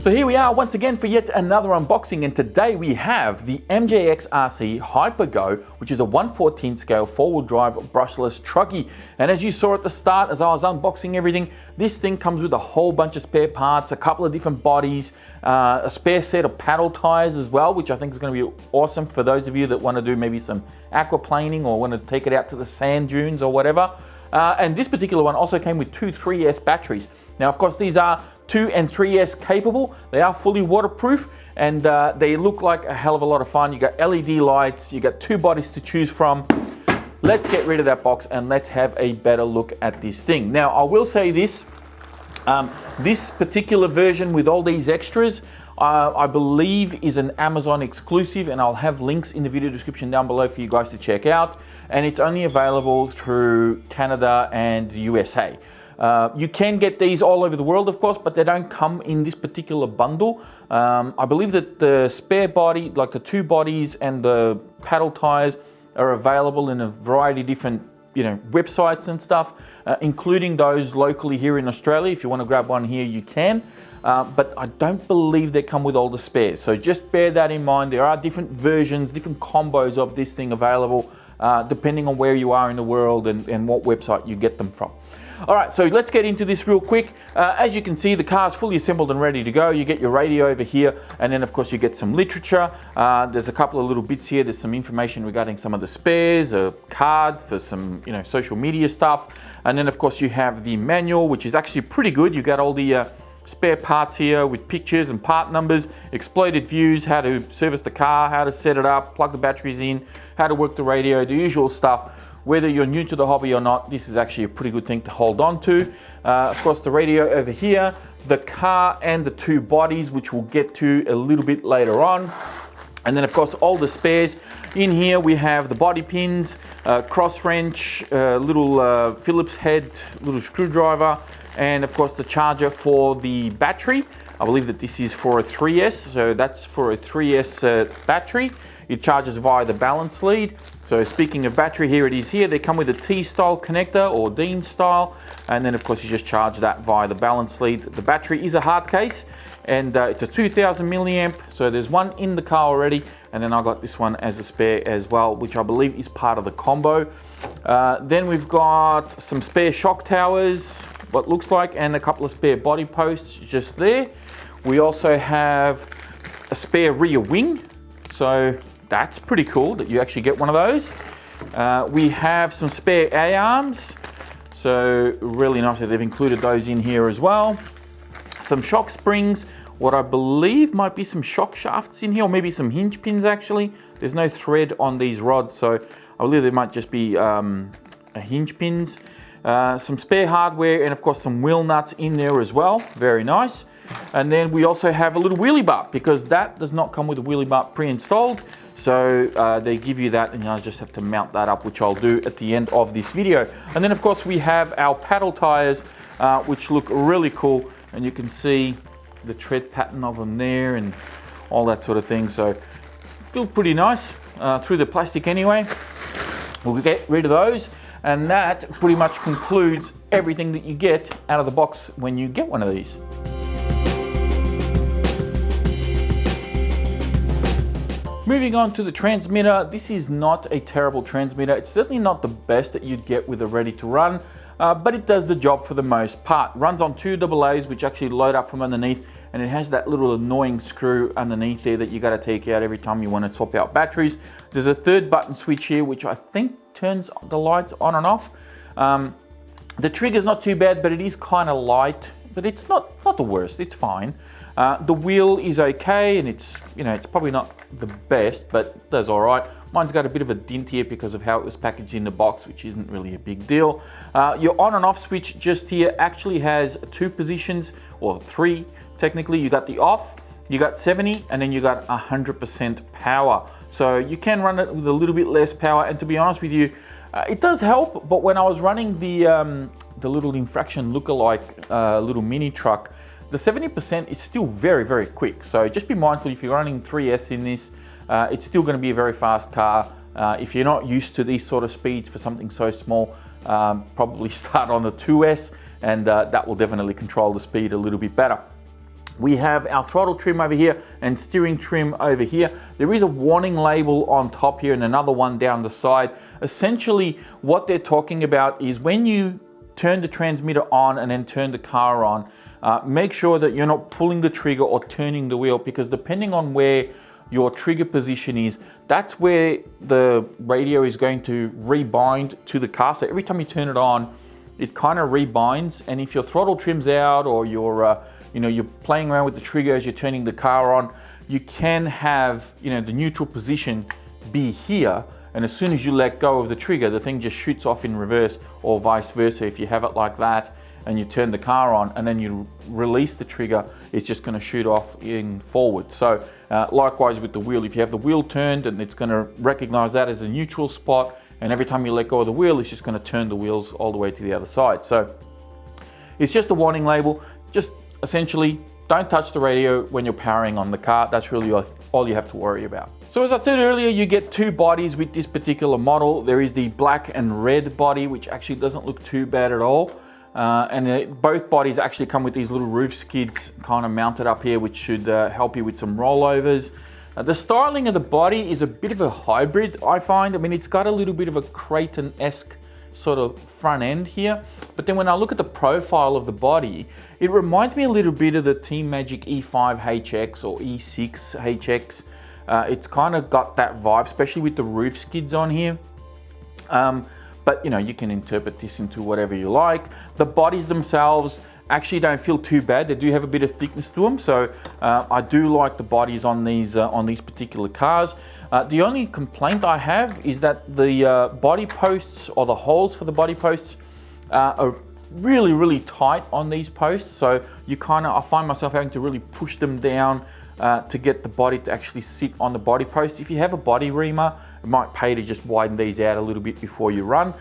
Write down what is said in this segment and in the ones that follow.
So here we are once again for yet another unboxing, and today we have the MJX RC Hyper-Go, which is a 1/14 scale 4-wheel drive brushless Truggy. And as you saw at the start, as I was unboxing everything, this thing comes with a whole bunch of spare parts, a couple of different bodies, a spare set of paddle tires as well, which I think is going to be awesome for those of you that want to do maybe some aquaplaning or want to take it out to the sand dunes or whatever. And this particular one also came with two 3S batteries. Now, of course, these are 2 and 3S capable. They are fully waterproof, and they look like a hell of a lot of fun. You got LED lights, you got 2 bodies to choose from. Let's get rid of that box and let's have a better look at this thing. Now, I will say this, this particular version with all these extras, I believe is an Amazon exclusive, and I'll have links in the video description down below for you guys to check out. And it's only available through Canada and the USA. You can get these all over the world, of course, but they don't come in this particular bundle. I believe that the spare body, like the 2 bodies and the paddle tires, are available in a variety of different websites and stuff, including those locally here in Australia. If you want to grab one here, you can. But I don't believe they come with all the spares. So just bear that in mind. There are different versions, different combos of this thing available, depending on where you are in the world and what website you get them from. All right, so let's get into this real quick. As you can see, the car's fully assembled and ready to go. You get your radio over here, and then of course you get some literature. There's a couple of little bits here. There's some information regarding some of the spares, a card for some social media stuff. And then of course you have the manual, which is actually pretty good. You got all the spare parts here with pictures and part numbers, exploded views, how to service the car, how to set it up, plug the batteries in, how to work the radio, the usual stuff. Whether you're new to the hobby or not, this is actually a pretty good thing to hold on to. Of course, the radio over here, the car and the 2 bodies, which we'll get to a little bit later on. And then of course all the spares. In here we have the body pins, cross wrench, little Phillips head, little screwdriver, and of course the charger for the battery. I believe that this is for a 3S, so that's for a 3S battery. It charges via the balance lead. So speaking of battery, here it is here. They come with a T-style connector or Dean style, and then of course you just charge that via the balance lead. The battery is a hard case, and it's a 2000 milliamp, so there's one in the car already, and then I got this one as a spare as well, which I believe is part of the combo. Then we've got some spare shock towers, what looks like, and a couple of spare body posts just there. We also have a spare rear wing, so that's pretty cool that you actually get one of those. We have some spare A-arms, so really nice that they've included those in here as well. Some shock springs, what I believe might be some shock shafts in here, or maybe some hinge pins actually. There's no thread on these rods, so I believe there might just be hinge pins. Some spare hardware, and of course some wheel nuts in there as well, very nice. And then we also have a little wheelie bar, because that does not come with a wheelie bar pre-installed. So they give you that, and I just have to mount that up, which I'll do at the end of this video. And then of course we have our paddle tires, which look really cool, and you can see the tread pattern of them there and all that sort of thing. So feel pretty nice through the plastic anyway. We'll get rid of those, and that pretty much concludes everything that you get out of the box when you get one of these. Moving on to the transmitter, this is not a terrible transmitter. It's certainly not the best that you'd get with a ready to run, but it does the job for the most part. Runs on 2 AA's, which actually load up from underneath, and it has that little annoying screw underneath there that you got to take out every time you want to swap out batteries. There's a 3rd button switch here, which I think turns the lights on and off. The trigger's not too bad, but it is kind of light, but it's not the worst, it's fine. The wheel is okay, and it's it's probably not the best, but does all right. Mine's got a bit of a dent here because of how it was packaged in the box, which isn't really a big deal. Your on and off switch just here actually has 2 positions, or 3 technically. You got the off, you got 70, and then you got 100% power. So you can run it with a little bit less power, and to be honest with you, it does help. But when I was running the little infraction lookalike little mini truck, the 70% is still very, very quick. So just be mindful if you're running 3S in this, it's still going to be a very fast car. If you're not used to these sort of speeds for something so small, probably start on the 2S, and that will definitely control the speed a little bit better. We have our throttle trim over here and steering trim over here. There is a warning label on top here and another one down the side. Essentially, what they're talking about is when you turn the transmitter on and then turn the car on, make sure that you're not pulling the trigger or turning the wheel, because depending on where your trigger position is, that's where the radio is going to rebind to the car. So every time you turn it on, it kind of rebinds. And if your throttle trim's out or you're playing around with the trigger as you're turning the car on, you can have the neutral position be here, and as soon as you let go of the trigger, the thing just shoots off in reverse, or vice versa. If you have it like that and you turn the car on and then you release the trigger, it's just going to shoot off in forward. So likewise with the wheel, if you have the wheel turned, and it's going to recognize that as a neutral spot, and every time you let go of the wheel, it's just going to turn the wheels all the way to the other side. So it's just a warning label. Just essentially, don't touch the radio when you're powering on the car. That's really all you have to worry about. So as I said earlier, you get two bodies with this particular model. There is the black and red body, which actually doesn't look too bad at all. Both bodies actually come with these little roof skids kind of mounted up here, which should help you with some rollovers. The styling of the body is a bit of a hybrid, I find. I mean, it's got a little bit of a Creighton-esque sort of front end here, but then when I look at the profile of the body, it reminds me a little bit of the Team Magic E5HX or E6HX. It's kind of got that vibe, especially with the roof skids on here. But you can interpret this into whatever you like. The bodies themselves actually don't feel too bad. They do have a bit of thickness to them, so I do like the bodies on these particular cars. The only complaint I have is that the body posts, or the holes for the body posts, are really, really tight on these posts. So I find myself having to really push them down to get the body to actually sit on the body post. If you have a body reamer, it might pay to just widen these out a little bit before you run,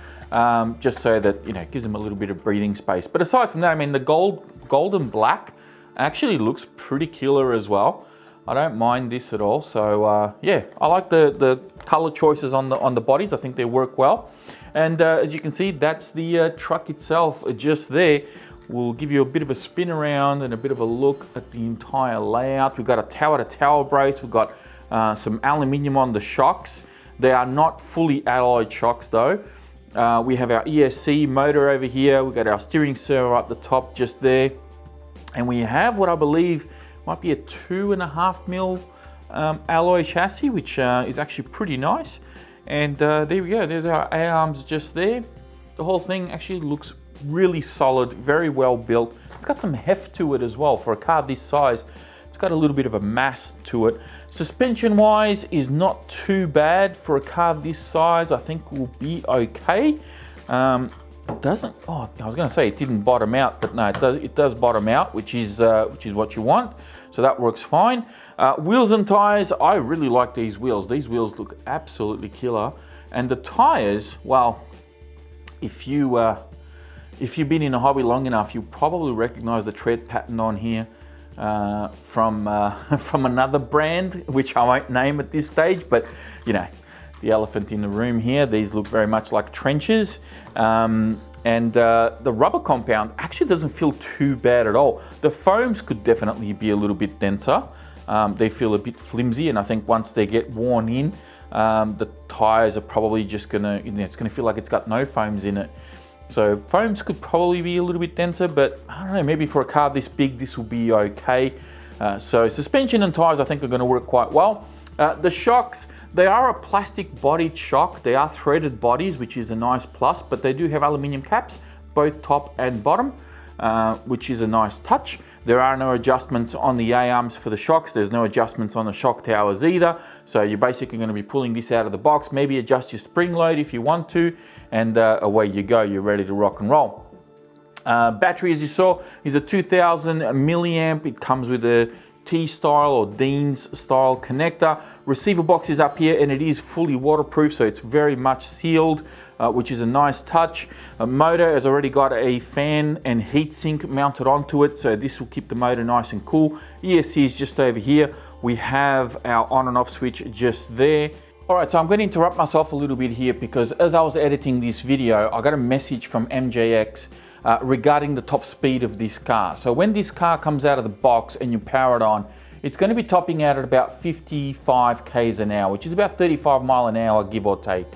just so that it gives them a little bit of breathing space. But aside from that, I mean, the gold and black actually looks pretty killer as well. I don't mind this at all. So yeah, I like the color choices on the bodies. I think they work well. And as you can see, that's the truck itself just there. We'll give you a bit of a spin around and a bit of a look at the entire layout. We've got a tower-to-tower brace. We've got some aluminium on the shocks. They are not fully alloyed shocks though. We have our ESC motor over here. We've got our steering servo up the top just there. And we have what I believe might be a 2.5 mil alloy chassis, which is actually pretty nice. And there we go. There's our A-arms just there. The whole thing actually looks really solid, very well built. It's got some heft to it as well. For a car this size, it's got a little bit of a mass to it. Suspension wise is not too bad for a car this size. I think will be okay. It doesn't, I was going to say it didn't bottom out, but no, it does bottom out, which is what you want. So that works fine. Wheels and tires, I really like these wheels. These wheels look absolutely killer. And the tires, well, if you've been in a hobby long enough, you'll probably recognize the tread pattern on here from another brand, which I won't name at this stage, but the elephant in the room here, these look very much like trenches. And the rubber compound actually doesn't feel too bad at all. The foams could definitely be a little bit denser. They feel a bit flimsy, and I think once they get worn in, the tires are probably just gonna, it's gonna feel like it's got no foams in it. So foams could probably be a little bit denser, but I don't know, maybe for a car this big, this will be okay. So suspension and tires I think are gonna work quite well. The shocks, they are a plastic bodied shock. They are threaded bodies, which is a nice plus, but they do have aluminium caps, both top and bottom, which is a nice touch. There are no adjustments on the A-arms for the shocks. There's no adjustments on the shock towers either. So you're basically going to be pulling this out of the box, maybe adjust your spring load if you want to, and away you go. You're ready to rock and roll. Battery, as you saw, is a 2000 milliamp. It comes with a T-style or Dean's style connector. Receiver box is up here, and it is fully waterproof, so it's very much sealed, which is a nice touch. A motor has already got a fan and heatsink mounted onto it, so this will keep the motor nice and cool. ESC is just over here. We have our on and off switch just there. All right, so I'm going to interrupt myself a little bit here because as I was editing this video, I got a message from MJX regarding the top speed of this car. So when this car comes out of the box and you power it on, it's going to be topping out at about 55 k's an hour, which is about 35 mile an hour, give or take.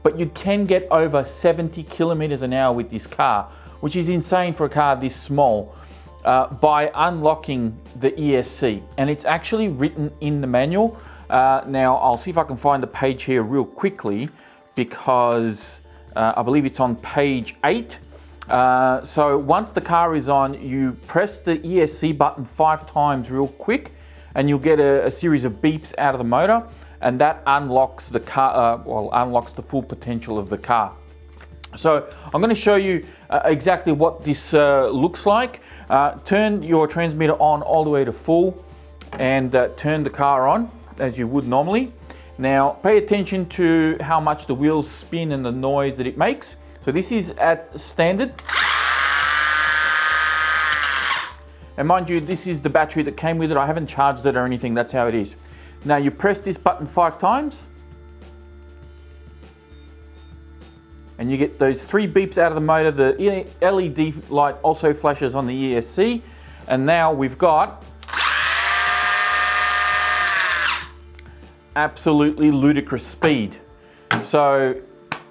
But you can get over 70 kilometers an hour with this car, which is insane for a car this small, by unlocking the ESC. And it's actually written in the manual. Now, I'll see if I can find the page here real quickly, because I believe it's on page 8. So once the car is on, you press the ESC button 5 times real quick, and you'll get a series of beeps out of the motor, and that unlocks the car, unlocks the full potential of the car. So I'm going to show you exactly what this looks like. Turn your transmitter on all the way to full, and turn the car on as you would normally. Now pay attention to how much the wheels spin and the noise that it makes. So this is at standard. And mind you, this is the battery that came with it. I haven't charged it or anything, that's how it is. Now you press this button 5 times, and you get those 3 beeps out of the motor. The LED light also flashes on the ESC, and now we've got absolutely ludicrous speed. So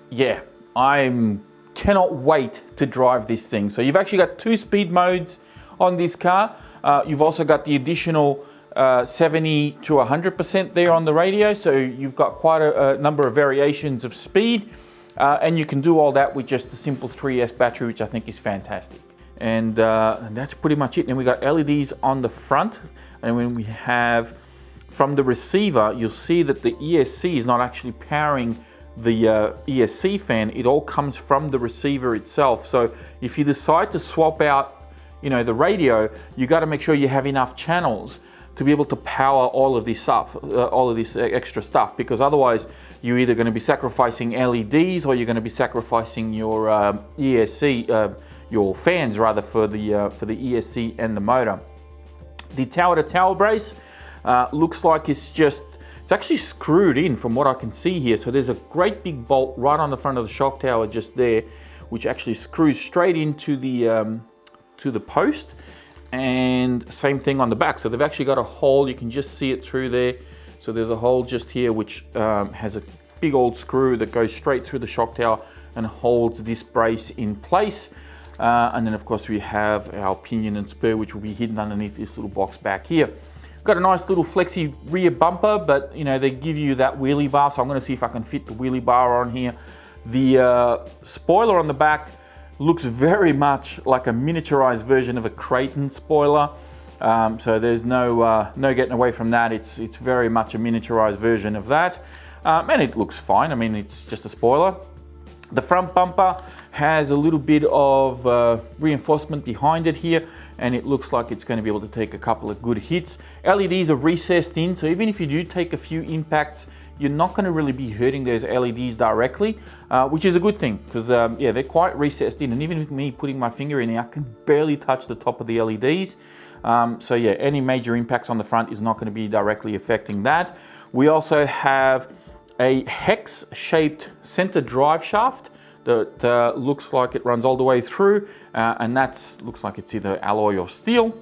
yeah, I cannot wait to drive this thing. So you've actually got 2 speed modes on this car. You've also got the additional 70 to 100% there on the radio. So you've got quite a number of variations of speed. And you can do all that with just a simple 3S battery, which I think is fantastic. And that's pretty much it. And we got LEDs on the front. And when we have, from the receiver, you'll see that the ESC is not actually powering the ESC fan. It all comes from the receiver itself. So if you decide to swap out, you know, the radio, you got to make sure you have enough channels to be able to power all of this stuff, all of this extra stuff, because otherwise you're either going to be sacrificing LEDs or you're going to be sacrificing your ESC, your fans rather, for the ESC and the motor. The tower-to-tower brace looks like it's actually screwed in from what I can see here. So there's a great big bolt right on the front of the shock tower just there, which actually screws straight into the post, and same thing on the back. So they've actually got a hole, you can just see it through there. So there's a hole just here which has a big old screw that goes straight through the shock tower and holds this brace in place. And then of course we have our pinion and spur, which will be hidden underneath this little box back here. Got a nice little flexi rear bumper, but you know, they give you that wheelie bar, so I'm going to see if I can fit the wheelie bar on here. The spoiler on the back looks very much like a miniaturized version of a Creighton spoiler. So there's no getting away from that. It's very much a miniaturized version of that. And it looks fine. I mean, it's just a spoiler. The front bumper has a little bit of reinforcement behind it here, and it looks like it's going to be able to take a couple of good hits. LEDs are recessed in, so even if you do take a few impacts, you're not going to really be hurting those LEDs directly, which is a good thing, because yeah, they're quite recessed in, and even with me putting my finger in here, I can barely touch the top of the LEDs. So yeah, any major impacts on the front is not going to be directly affecting that. We also have a hex-shaped center drive shaft that looks like it runs all the way through, and that looks like it's either alloy or steel.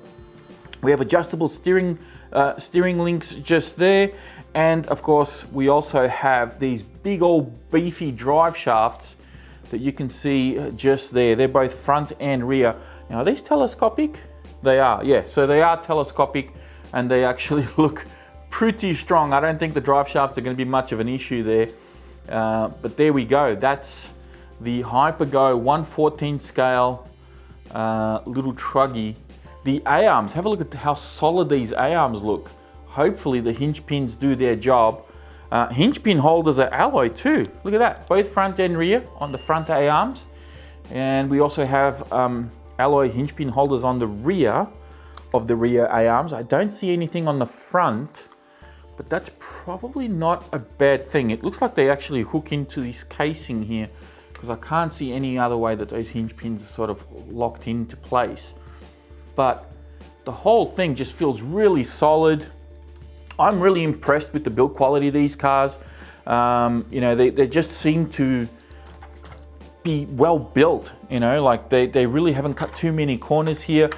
We have adjustable steering links just there, and of course we also have these big old beefy drive shafts that you can see just there. They're both front and rear. Now, are these telescopic? They are, yeah. So they are telescopic, and they actually look pretty strong. I don't think the drive shafts are going to be much of an issue there, but there we go. That's the Hypergo 1/14 scale little Truggy. The A-arms, have a look at how solid these A-arms look. Hopefully the hinge pins do their job. Hinge pin holders are alloy too. Look at that, both front and rear on the front A-arms. And we also have alloy hinge pin holders on the rear of the rear A-arms. I don't see anything on the front, but that's probably not a bad thing. It looks like they actually hook into this casing here, because I can't see any other way that those hinge pins are sort of locked into place. But the whole thing just feels really solid. I'm really impressed with the build quality of these cars. You know, they just seem to be well built, you know, like they really haven't cut too many corners here,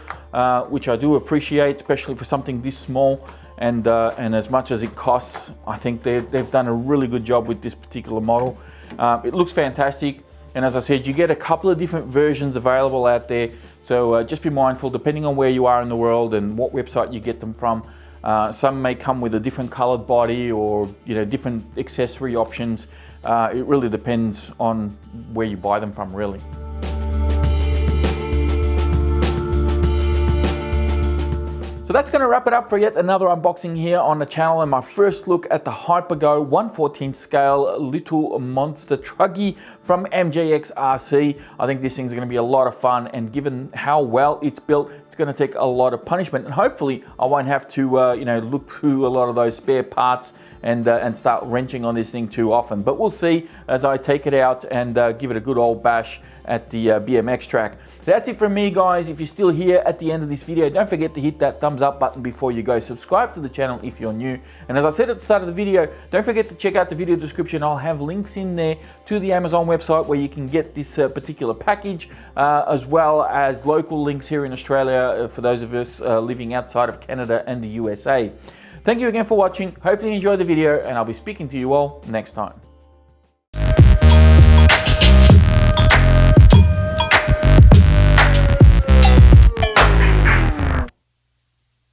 which I do appreciate, especially for something this small. And as much as it costs, I think they've done a really good job with this particular model. It looks fantastic. And as I said, you get a couple of different versions available out there. So just be mindful, depending on where you are in the world and what website you get them from. Some may come with a different colored body or, you know, different accessory options. It really depends on where you buy them from, really. So that's going to wrap it up for yet another unboxing here on the channel, and my first look at the HyperGo 1/14 scale little monster Truggy from MJX RC. I think this thing's going to be a lot of fun, and given how well it's built, it's going to take a lot of punishment, and hopefully I won't have to you know, look through a lot of those spare parts and start wrenching on this thing too often. But we'll see as I take it out and give it a good old bash at the BMX track. That's it from me, guys. If you're still here at the end of this video, don't forget to hit that thumbs up button before you go. Subscribe to the channel if you're new. And as I said at the start of the video, don't forget to check out the video description. I'll have links in there to the Amazon website where you can get this particular package, as well as local links here in Australia for those of us living outside of Canada and the USA. Thank you again for watching. Hopefully you enjoyed the video, and I'll be speaking to you all next time.